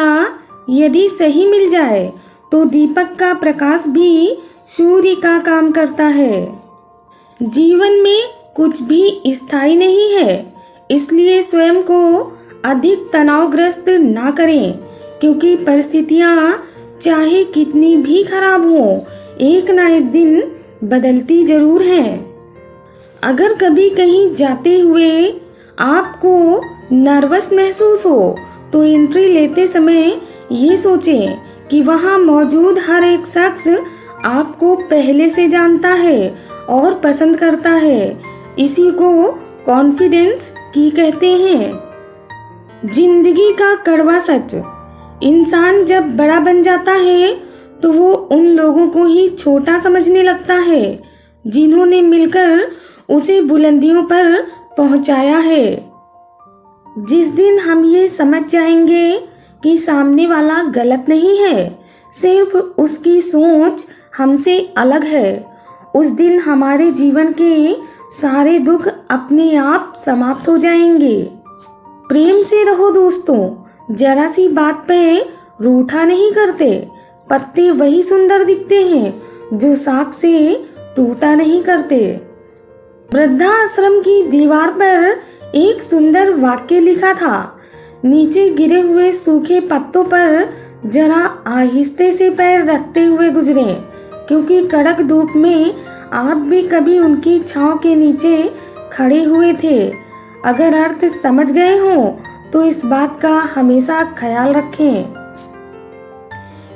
दिशा यदि सही मिल जाए तो दीपक का प्रकाश भी सूर्य का काम करता है। जीवन में कुछ भी स्थायी नहीं है, इसलिए स्वयं को अधिक तनावग्रस्त ना करें, क्योंकि परिस्थितियां चाहे कितनी भी खराब हो, एक ना एक दिन बदलती जरूर हैं। अगर कभी कहीं जाते हुए आपको नर्वस महसूस हो तो एंट्री लेते समय ये सोचें कि वहाँ मौजूद हर एक शख्स आपको पहले से जानता है और पसंद करता है। इसी को कॉन्फिडेंस की कहते हैं। जिंदगी का कड़वा सच, इंसान जब बड़ा बन जाता है तो वो उन लोगों को ही छोटा समझने लगता है जिन्होंने मिलकर उसे बुलंदियों पर पहुंचाया है। जिस दिन हम ये समझ जाएंगे कि सामने वाला गलत नहीं है, सिर्फ उसकी सोच हमसे अलग है, उस दिन हमारे जीवन के सारे दुख अपने आप समाप्त हो जाएंगे। प्रेम से रहो दोस्तों, जरा सी बात पे रूठा नहीं करते। पत्ते वही सुंदर दिखते हैं जो शाख से टूटा नहीं करते। वृद्धाश्रम की दीवार पर एक सुंदर वाक्य लिखा था, नीचे गिरे हुए सूखे पत्तों पर जरा आहिस्ते से पैर रखते हुए गुजरें, क्योंकि कड़क धूप में आप भी कभी उनकी छांव के नीचे खड़े हुए थे। अगर अर्थ समझ गए हो तो इस बात का हमेशा ख्याल रखें।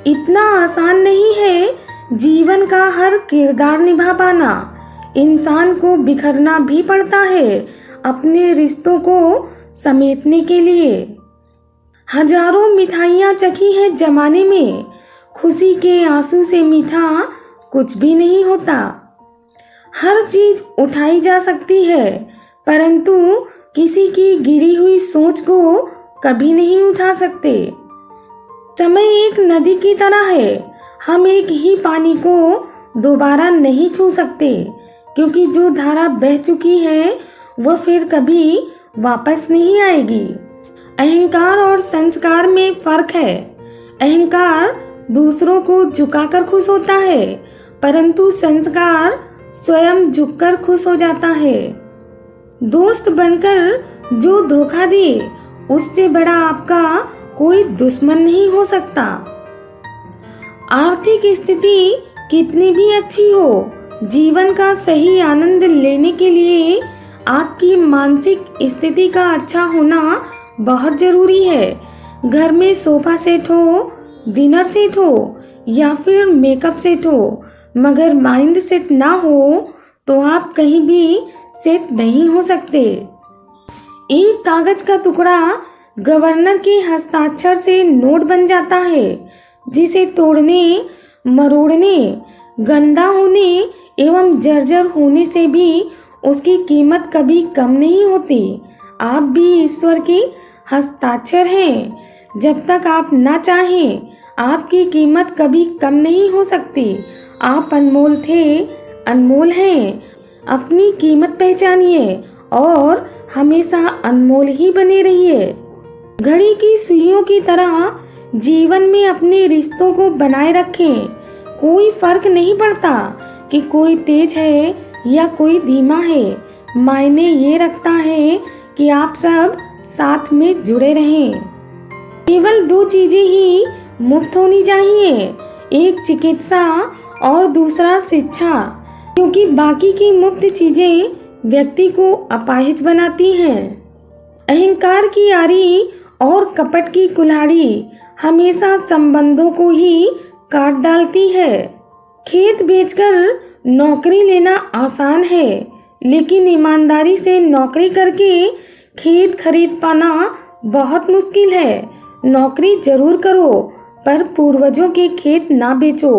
इतना आसान नहीं है जीवन का हर किरदार निभा पाना। इंसान को बिखरना भी पड़ता है अपने रिश्तों को समेटने के लिए। हजारों मिठाइयाँ चखी है जमाने में, खुशी के आंसू से मीठा कुछ भी नहीं होता। हर चीज उठाई जा सकती है, परंतु किसी की गिरी हुई सोच को कभी नहीं उठा सकते। समय एक नदी की तरह है, हम एक ही पानी को दोबारा नहीं छू सकते, क्योंकि जो धारा बह चुकी है वह फिर कभी वापस नहीं आएगी। अहंकार और संस्कार में फर्क है। अहंकार दूसरों को झुकाकर खुश होता है, परंतु संस्कार स्वयं झुककर खुश हो जाता है। दोस्त बनकर जो धोखा दे, उससे बड़ा आपका कोई दुश्मन नहीं हो सकता। आर्थिक स्थिति कितनी भी अच्छी हो, जीवन का सही आनंद लेने के लिए आपकी मानसिक स्थिति का अच्छा होना बहुत जरूरी है। घर में सोफा सेट हो, डिनर सेट हो या फिर मेकअप सेट हो, मगर माइंड सेट ना हो तो आप कहीं भी सेट नहीं हो सकते। एक कागज का टुकड़ा गवर्नर के हस्ताक्षर से नोट बन जाता है, जिसे तोड़ने, मरोड़ने, गंदा होने एवं जर्जर होने से भी उसकी कीमत कभी कम नहीं होती। आप भी ईश्वर के हस्ताक्षर हैं। जब तक आप ना चाहें, आपकी कीमत कभी कम नहीं हो सकती। आप अनमोल थे, अनमोल हैं। अपनी कीमत पहचानिए और हमेशा अनमोल ही बने रहिए। घड़ी की सुइयों की तरह जीवन में अपने रिश्तों को बनाए रखें। कोई फर्क नहीं पड़ता कि कोई तेज है या कोई धीमा है, मायने ये रखता है कि आप सब साथ में जुड़े रहें। केवल दो चीजें ही मुफ्त होनी चाहिए, एक चिकित्सा और दूसरा शिक्षा, क्योंकि बाकी की मुफ्त चीजें व्यक्ति को अपाहिज बनाती हैं। अहंकार की आरी और कपट की कुल्हाड़ी हमेशा संबंधों को ही काट डालती है। खेत बेचकर नौकरी लेना आसान है, लेकिन ईमानदारी से नौकरी करके खेत खरीद पाना बहुत मुश्किल है। नौकरी जरूर करो, पर पूर्वजों के खेत ना बेचो,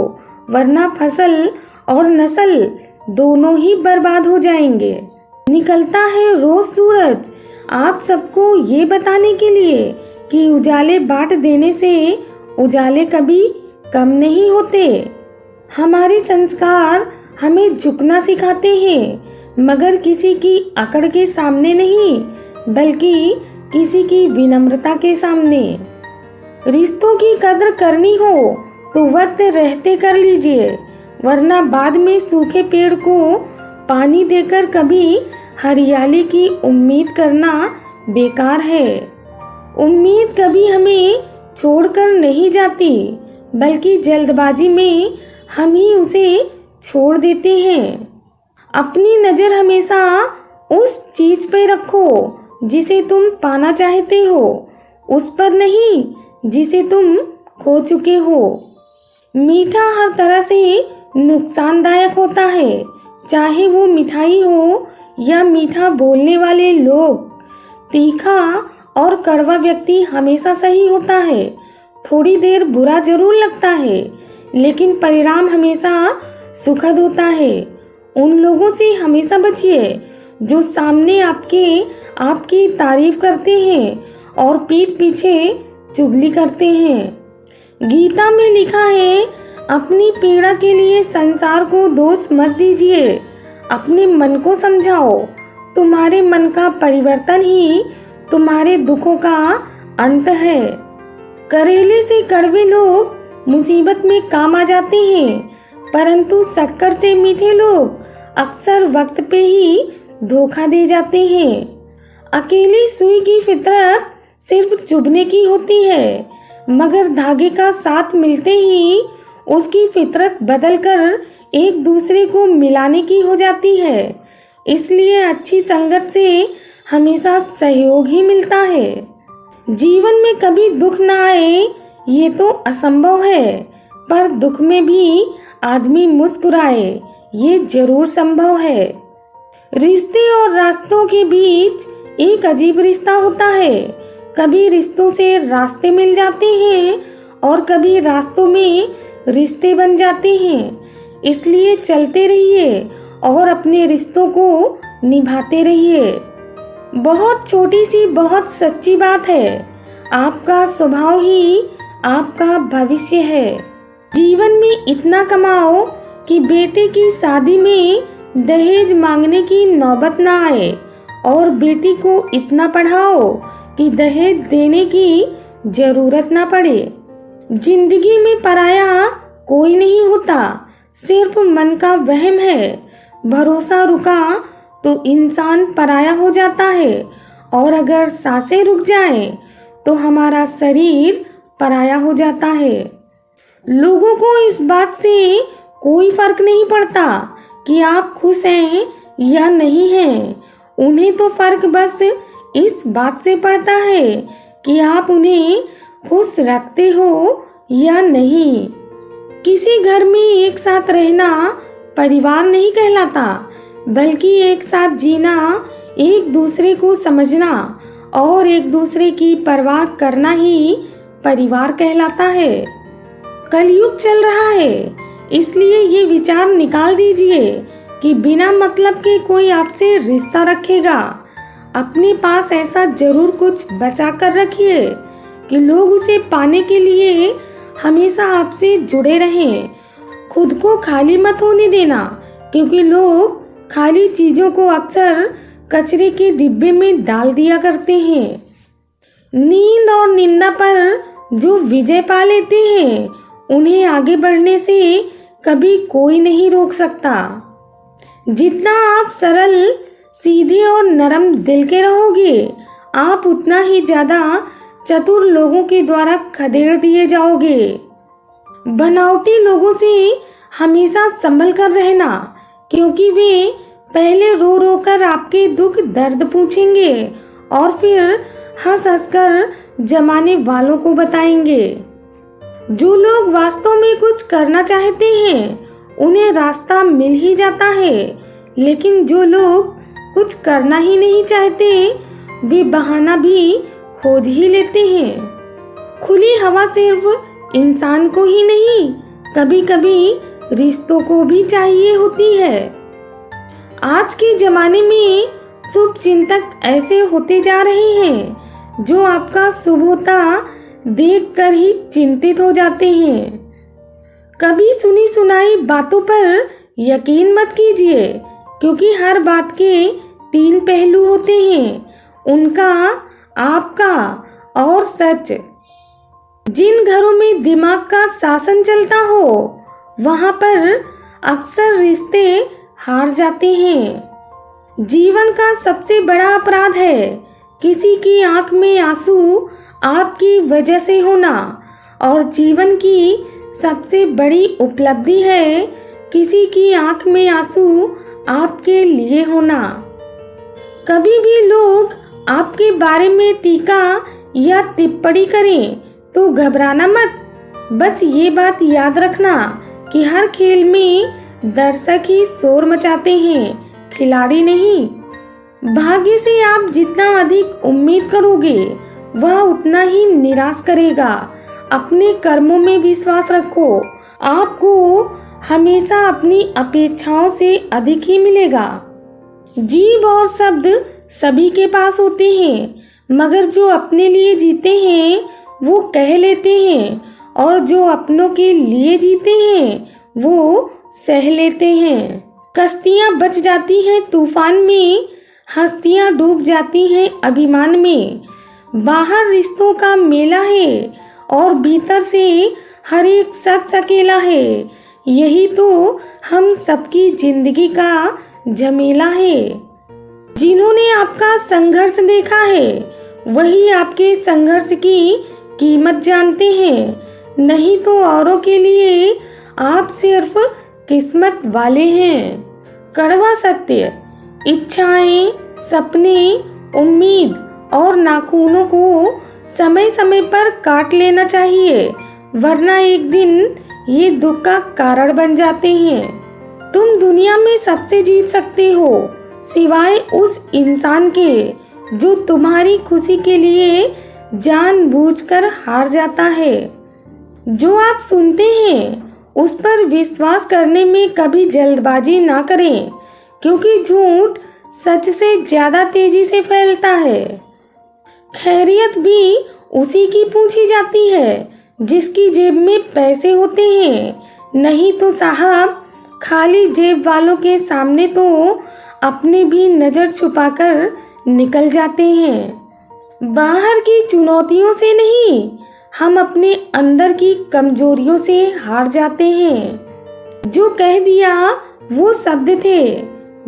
वरना फसल और नस्ल दोनों ही बर्बाद हो जाएंगे। निकलता है रोज सूरज आप सबको ये बताने के लिए कि उजाले बांट देने से उजाले कभी कम नहीं होते। हमारे संस्कार हमें झुकना सिखाते हैं, मगर किसी की अकड़ के सामने नहीं, बल्कि किसी की विनम्रता के सामने। रिश्तों की कदर करनी हो तो वक्त रहते कर लीजिए, वरना बाद में सूखे पेड़ को पानी देकर कभी हरियाली की उम्मीद करना बेकार है। उम्मीद कभी हमें छोड़कर नहीं जाती, बल्कि जल्दबाजी में हम ही उसे छोड़ देते हैं। अपनी नज़र हमेशा उस चीज पे रखो जिसे तुम पाना चाहते हो, उस पर नहीं जिसे तुम खो चुके हो। मीठा हर तरह से नुकसानदायक होता है, चाहे वो मिठाई हो या मीठा बोलने वाले लोग। तीखा और कड़वा व्यक्ति हमेशा सही होता है। थोड़ी देर बुरा जरूर लगता है, लेकिन परिणाम हमेशा सुखद होता है। उन लोगों से हमेशा बचिए जो सामने आपकी तारीफ करते हैं और पीठ पीछे चुगली करते हैं। गीता में लिखा है, अपनी पीड़ा के लिए संसार को दोष मत दीजिए, अपने मन को समझाओ। तुम्हारे मन का परिवर्तन ही तुम्हारे दुखों का अंत है। करेले से कड़वे लोग मुसीबत में काम आ जाते हैं, परंतु शक्कर से मीठे लोग अक्सर वक्त पे ही धोखा दे जाते हैं। अकेली सुई की फितरत सिर्फ चुभने की होती है, मगर धागे का साथ मिलते ही उसकी फितरत बदलकर एक दूसरे को मिलाने की हो जाती है। इसलिए अच्छी संगत से हमेशा सहयोग ही मिलता है। जीवन में कभी दुख ना आए ये तो असंभव है, पर दुख में भी आदमी मुस्कुराए ये जरूर संभव है। रिश्ते और रास्तों के बीच एक अजीब रिश्ता होता है। कभी रिश्तों से रास्ते मिल जाते हैं और कभी रास्तों में रिश्ते बन जाते हैं। इसलिए चलते रहिए और अपने रिश्तों को निभाते रहिए। बहुत छोटी सी बहुत सच्ची बात है, आपका स्वभाव ही आपका भविष्य है। जीवन में इतना कमाओ कि बेटे की शादी में दहेज मांगने की नौबत ना आए, और बेटी को इतना पढ़ाओ कि दहेज देने की जरूरत ना पड़े। जिंदगी में पराया कोई नहीं होता, सिर्फ मन का वहम है। भरोसा रुका तो इंसान पराया हो जाता है, और अगर सांसें रुक जाएं तो हमारा शरीर पराया हो जाता है। लोगों को इस बात से कोई फर्क नहीं पड़ता कि आप खुश हैं या नहीं हैं। उन्हें तो फर्क बस इस बात से पड़ता है कि आप उन्हें खुश रखते हो या नहीं। किसी घर में एक साथ रहना परिवार नहीं कहलाता, बल्कि एक साथ जीना, एक दूसरे को समझना और एक दूसरे की परवाह करना ही परिवार कहलाता है। कलयुग चल रहा है, इसलिए ये विचार निकाल दीजिए कि बिना मतलब के कोई आपसे रिश्ता रखेगा। अपने पास ऐसा जरूर कुछ बचा कर रखिए कि लोग उसे पाने के लिए हमेशा आपसे जुड़े रहें। खुद को खाली मत होने देना, क्योंकि लोग खाली चीजों को अक्सर कचरे के डिब्बे में डाल दिया करते हैं। नींद और निंदा पर जो विजय पा लेते हैं, उन्हें आगे बढ़ने से कभी कोई नहीं रोक सकता। जितना आप सरल, सीधे और नरम दिल के रहोगे, आप उतना ही ज्यादा चतुर लोगों के द्वारा खदेड़ दिए जाओगे। बनावटी लोगों से हमेशा संभल कर रहना, क्योंकि वे पहले रो रो कर आपके दुख दर्द पूछेंगे और फिर हंस हंस कर जमाने वालों को बताएंगे। जो लोग वास्तव में कुछ करना चाहते हैं उन्हें रास्ता मिल ही जाता है, लेकिन जो लोग कुछ करना ही नहीं चाहते वे बहाना भी खोज ही लेते हैं। खुली हवा सिर्फ इंसान को ही नहीं, कभी कभी रिश्तों को भी चाहिए होती है। आज के जमाने में शुभ चिंतक ऐसे होते जा रहे हैं जो आपका शुभ होता देखकर ही चिंतित हो जाते हैं। कभी सुनी सुनाई बातों पर यकीन मत कीजिए, क्योंकि हर बात के 3 पहलू होते हैं, उनका, आपका और सच। जिन घरों में दिमाग का शासन चलता हो वहां पर अक्सर रिश्ते हार जाते हैं। जीवन का सबसे बड़ा अपराध है किसी की आंख में आंसू आपकी वजह से होना, और जीवन की सबसे बड़ी उपलब्धि है किसी की आंख में आंसू आपके लिए होना। कभी भी लोग आपके बारे में टीका या टिप्पणी करें तो घबराना मत। बस ये बात याद रखना कि हर खेल में दर्शक ही शोर मचाते हैं, खिलाड़ी नहीं। भाग्य से आप जितना अधिक उम्मीद करोगे वह उतना ही निराश करेगा। अपने कर्मों में विश्वास रखो, आपको हमेशा अपनी अपेक्षाओं से अधिक ही मिलेगा। जीभ और शब्द सभी के पास होते हैं, मगर जो अपने लिए जीते हैं वो कह लेते हैं, और जो अपनों के लिए जीते हैं वो सह लेते हैं। कश्तियां बच जाती हैं तूफान में, हस्तियां डूब जाती हैं अभिमान में। बाहर रिश्तों का मेला है और भीतर से हर एक शख्स अकेला है। यही तो हम सबकी जिंदगी का झमेला है। जिन्होंने आपका संघर्ष देखा है वही आपके संघर्ष की कीमत जानते हैं, नहीं तो औरों के लिए आप सिर्फ किस्मत वाले हैं। कड़वा सत्य, इच्छाएं, सपने, उम्मीद और नाखूनों को समय समय पर काट लेना चाहिए, वरना एक दिन ये दुख का कारण बन जाते हैं। तुम दुनिया में सबसे जीत सकते हो सिवाय उस इंसान के जो तुम्हारी खुशी के लिए जानबूझकर हार जाता है। जो आप सुनते हैं उस पर विश्वास करने में कभी जल्दबाजी ना करें, क्योंकि झूठ सच से ज्यादा तेजी से फैलता है। खैरियत भी उसी की पूछी जाती है जिसकी जेब में पैसे होते हैं, नहीं तो साहब खाली जेब वालों के सामने तो अपने भी नजर छुपाकर निकल जाते हैं। बाहर की चुनौतियों से नहीं, हम अपने अंदर की कमजोरियों से हार जाते हैं। जो कह दिया वो शब्द थे,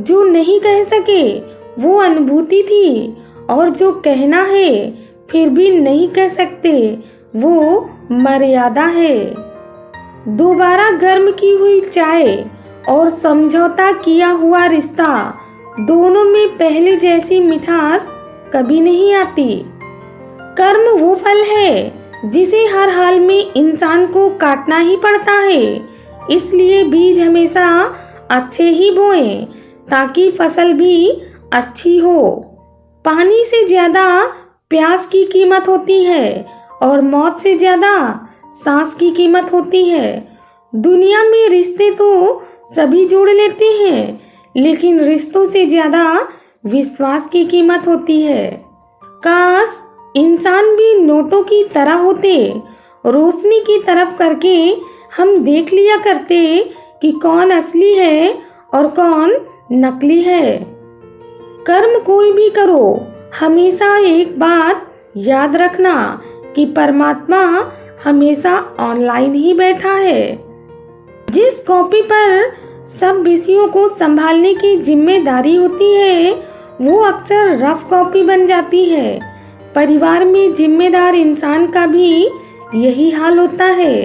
जो नहीं कह सके वो अनुभूति थी, और जो कहना है फिर भी नहीं कह सकते वो मर्यादा है। दोबारा गर्म की हुई चाय और समझौता किया हुआ रिश्ता, दोनों में पहले जैसी मिठास कभी नहीं आती। कर्म वो फल है जिसे हर हाल में इंसान को काटना ही पड़ता है, इसलिए बीज हमेशा अच्छे ही बोएं ताकि फसल भी अच्छी हो। पानी से ज्यादा प्यास की कीमत होती है और मौत से ज्यादा सांस की कीमत होती है। दुनिया में रिश्ते तो सभी जोड़ लेते हैं, लेकिन रिश्तों से ज्यादा विश्वास की कीमत होती है। काश इंसान भी नोटों की तरह होते, रोशनी की तरफ करके हम देख लिया करते कि कौन असली है और कौन नकली है। कर्म कोई भी करो, हमेशा एक बात याद रखना कि परमात्मा हमेशा ऑनलाइन ही बैठा है। जिस कॉपी पर सब विषयों को संभालने की जिम्मेदारी होती है वो अक्सर रफ कॉपी बन जाती है। परिवार में जिम्मेदार इंसान का भी यही हाल होता है।